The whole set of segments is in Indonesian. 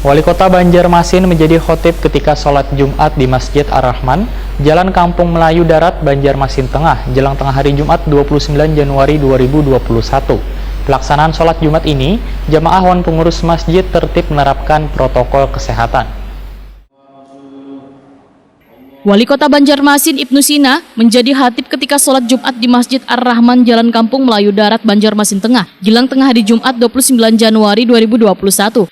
Wali Kota Banjarmasin menjadi khotib ketika sholat Jumat di Masjid Ar-Rahman, Jalan Kampung Melayu Darat, Banjarmasin Tengah, jelang tengah hari Jumat 29 Januari 2021. Pelaksanaan sholat Jumat ini, jamaah wan pengurus masjid tertib menerapkan protokol kesehatan. Wali Kota Banjarmasin Ibnu Sina menjadi khatib ketika sholat Jumat di Masjid Ar-Rahman Jalan Kampung Melayu Darat, Banjarmasin Tengah, jelang tengah hari Jumat 29 Januari 2021.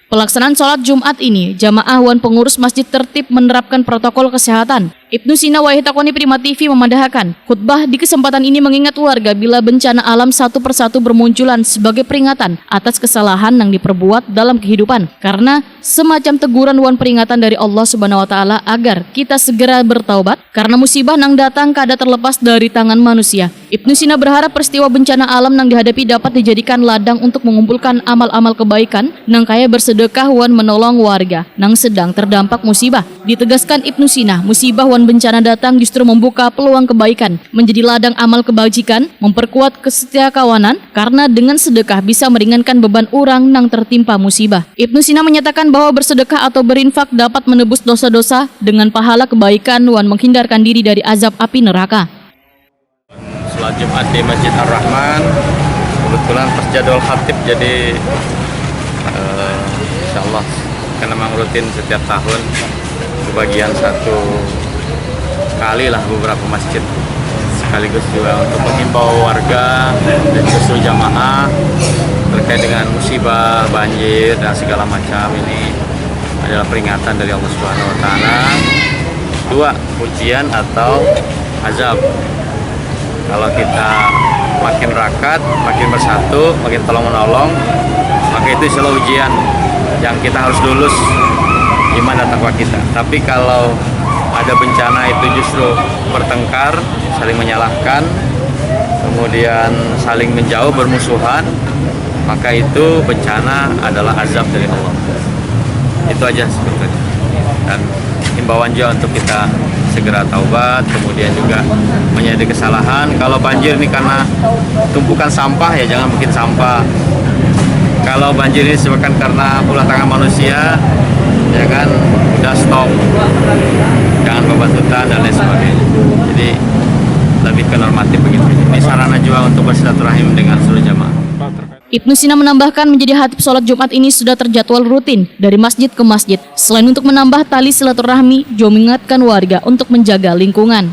Pelaksanaan sholat Jumat ini, jamaah wan pengurus masjid tertib menerapkan protokol kesehatan. Ibnu Sina Wahitakoni Prima TV memandahkan, khutbah di kesempatan ini mengingat warga bila bencana alam satu persatu bermunculan sebagai peringatan atas kesalahan yang diperbuat dalam kehidupan. Karena semacam teguran wan peringatan dari Allah Subhanahu wa Ta'ala agar kita segera bertaubat karena musibah nang datang kada terlepas dari tangan manusia. Ibnu Sina berharap peristiwa bencana alam nang dihadapi dapat dijadikan ladang untuk mengumpulkan amal-amal kebaikan nang kaya bersedekah wan menolong warga nang sedang terdampak musibah. Ditegaskan Ibnu Sina, musibah wan bencana datang justru membuka peluang kebaikan, menjadi ladang amal kebajikan, memperkuat kesetiakawanan, karena dengan sedekah bisa meringankan beban orang nang tertimpa musibah. Ibnu Sina menyatakan bahwa bersedekah atau berinfak dapat menebus dosa-dosa dengan pahala kebaikan wan menghindarkan diri dari azab api neraka. Sholat Jumat di Masjid Ar-Rahman, kebetulan pas jadwal khatib, jadi insya Allah kan memang rutin setiap tahun kebagian satu kali lah beberapa masjid, sekaligus juga untuk mengimbau warga dan justru jamaah terkait dengan musibah, banjir dan segala macam. Ini adalah peringatan dari Allah Subhanahu wa Ta'ala. Dua, ujian atau azab. Kalau kita makin rakat, makin bersatu, makin tolong menolong, maka itu insya Allah ujian yang kita harus lulus iman dan takwa kita. Tapi kalau ada bencana itu justru bertengkar, saling menyalahkan, kemudian saling menjauh, bermusuhan, maka itu bencana adalah azab dari Allah. Itu aja sebetulnya. Dan himbauan juga untuk kita segera taubat, kemudian juga menyadari kesalahan. Kalau banjir ini karena tumpukan sampah, ya jangan bikin sampah. Kalau banjir ini disebabkan karena ulah tangan manusia, ya kan, udah stop, jangan bebatutan dan lain sebagainya. Jadi lebih ke normatif begitu. Ini sarana juga untuk bersilaturahim dengan seluruh jamaah. Ibnu Sina menambahkan menjadi khatib sholat Jumat ini sudah terjadwal rutin dari masjid ke masjid. Selain untuk menambah tali silaturahmi, juga mengingatkan warga untuk menjaga lingkungan.